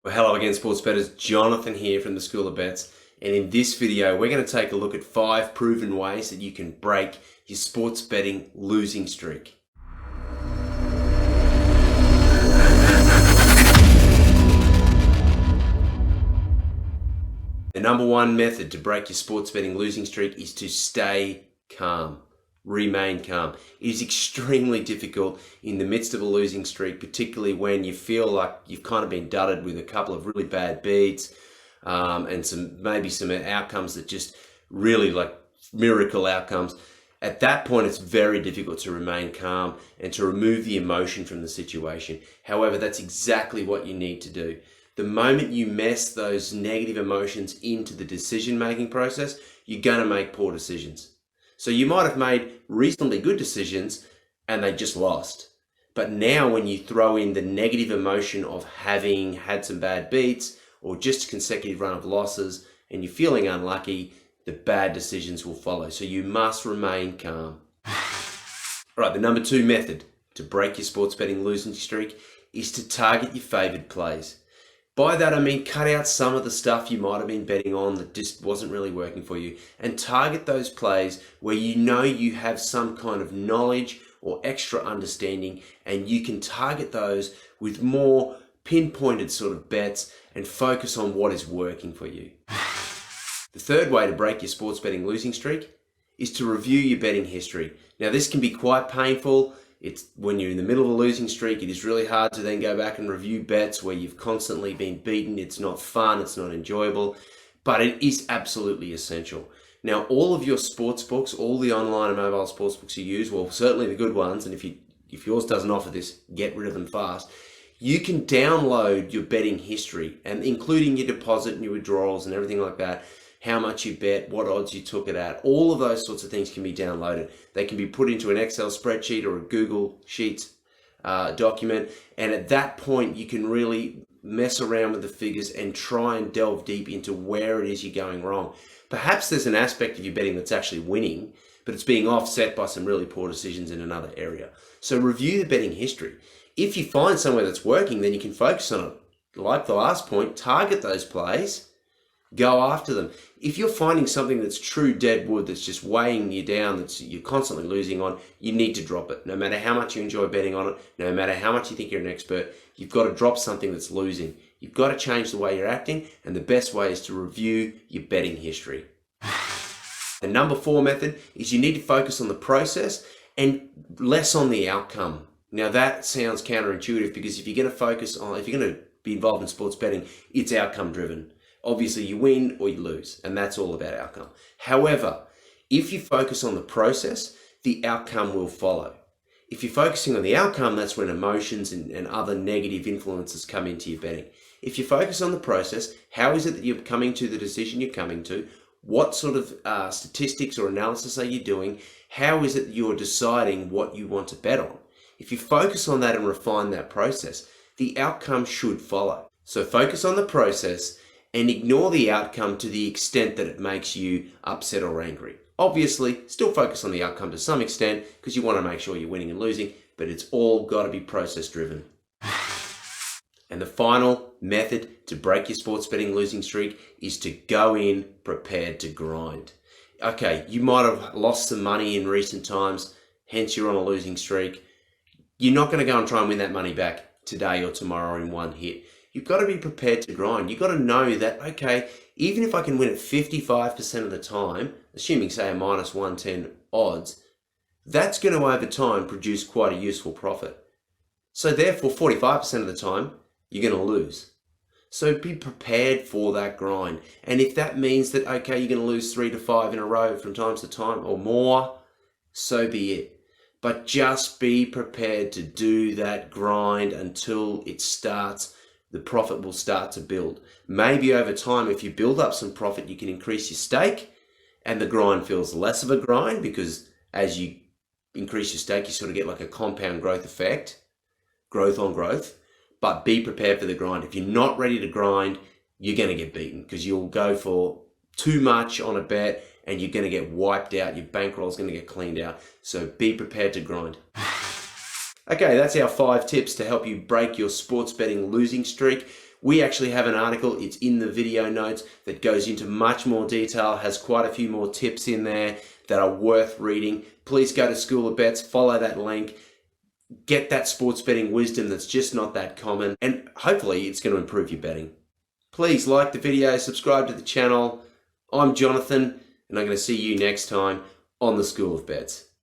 Well, hello again, sports bettors. Jonathan here from the School of Bets. And in this video, we're going to take a look at 5 proven ways that you can break your sports betting losing streak. The number one method to break your sports betting losing streak is to stay calm. Remain calm. It is extremely difficult in the midst of a losing streak, particularly when you feel like you've kind of been dudded with a couple of really bad beats and maybe some outcomes that just really like miracle outcomes. At that point, it's very difficult to remain calm and to remove the emotion from the situation. However, that's exactly what you need to do. The moment you mess those negative emotions into the decision-making process, you're going to make poor decisions. So you might have made reasonably good decisions and they just lost. But now when you throw in the negative emotion of having had some bad beats or just a consecutive run of losses and you're feeling unlucky, the bad decisions will follow. So you must remain calm. All right, the number 2 method to break your sports betting losing streak is to target your favored plays. By that, I mean cut out some of the stuff you might have been betting on that just wasn't really working for you and target those plays where you know you have some kind of knowledge or extra understanding, and you can target those with more pinpointed sort of bets and focus on what is working for you. The third way to break your sports betting losing streak is to review your betting history. Now, this can be quite painful. It's when you're in the middle of a losing streak, it is really hard to then go back and review bets where you've constantly been beaten. It's not fun, it's not enjoyable, but it is absolutely essential. Now, all of your sports books, all the online and mobile sports books you use, well, certainly the good ones, and if yours doesn't offer this, get rid of them fast. You can download your betting history, and including your deposit and your withdrawals and everything like that, how much you bet, what odds you took it at, all of those sorts of things can be downloaded. They can be put into an Excel spreadsheet or a Google Sheets document, and at that point you can really mess around with the figures and try and delve deep into where it is you're going wrong. Perhaps there's an aspect of your betting that's actually winning, but it's being offset by some really poor decisions in another area. So review the betting history. If you find somewhere that's working, then you can focus on it. Like the last point, target those plays. Go after them. If you're finding something that's true dead wood, that's just weighing you down, that you're constantly losing on, you need to drop it. No matter how much you enjoy betting on it, no matter how much you think you're an expert, you've got to drop something that's losing. You've got to change the way you're acting, and the best way is to review your betting history. The number 4 method is you need to focus on the process and less on the outcome. Now that sounds counterintuitive, because if you're going to be involved in sports betting, it's outcome driven. Obviously, you win or you lose, and that's all about outcome. However, if you focus on the process, the outcome will follow. If you're focusing on the outcome, that's when emotions and other negative influences come into your betting. If you focus on the process, how is it that you're coming to the decision you're coming to? What sort of statistics or analysis are you doing? How is it that you're deciding what you want to bet on? If you focus on that and refine that process, the outcome should follow. So focus on the process and ignore the outcome to the extent that it makes you upset or angry. Obviously, still focus on the outcome to some extent because you want to make sure you're winning and losing, but it's all got to be process driven. And the final method to break your sports betting losing streak is to go in prepared to grind. Okay, you might have lost some money in recent times, hence you're on a losing streak. You're not going to go and try and win that money back today or tomorrow in one hit. You've got to be prepared to grind. You've got to know that, okay, even if I can win it 55% of the time, assuming say a minus 110 odds, that's going to over time produce quite a useful profit. So therefore 45% of the time, you're going to lose. So be prepared for that grind. And if that means that, okay, you're going to lose 3 to 5 in a row from time to time or more, so be it. But just be prepared to do that grind until it starts. The profit will start to build. Maybe over time, if you build up some profit, you can increase your stake and the grind feels less of a grind, because as you increase your stake, you sort of get like a compound growth effect, growth on growth. But be prepared for the grind. If you're not ready to grind, you're going to get beaten, because you'll go for too much on a bet and you're going to get wiped out. Your bankroll is going to get cleaned out. So be prepared to grind. Okay, that's our 5 tips to help you break your sports betting losing streak. We actually have an article, it's in the video notes, that goes into much more detail, has quite a few more tips in there that are worth reading. Please go to School of Bets, follow that link, get that sports betting wisdom that's just not that common, and hopefully it's going to improve your betting. Please like the video, subscribe to the channel. I'm Jonathan, and I'm going to see you next time on the School of Bets.